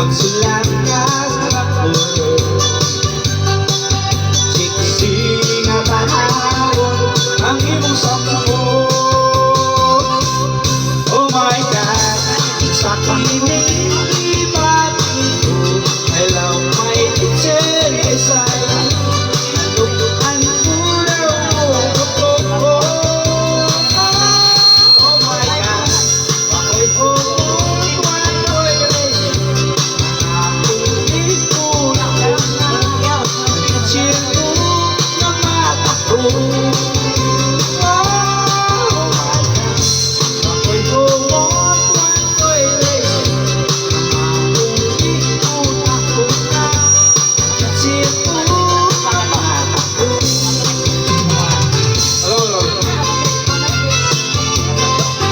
Magsulat ka sa puso, siksi nga tanawon ang imong sampo. Oh my God, sa kining ibati ko, hello my teacher, bisaya, nalubuan ko raw uplok ko. Oh my God, ako'y oh,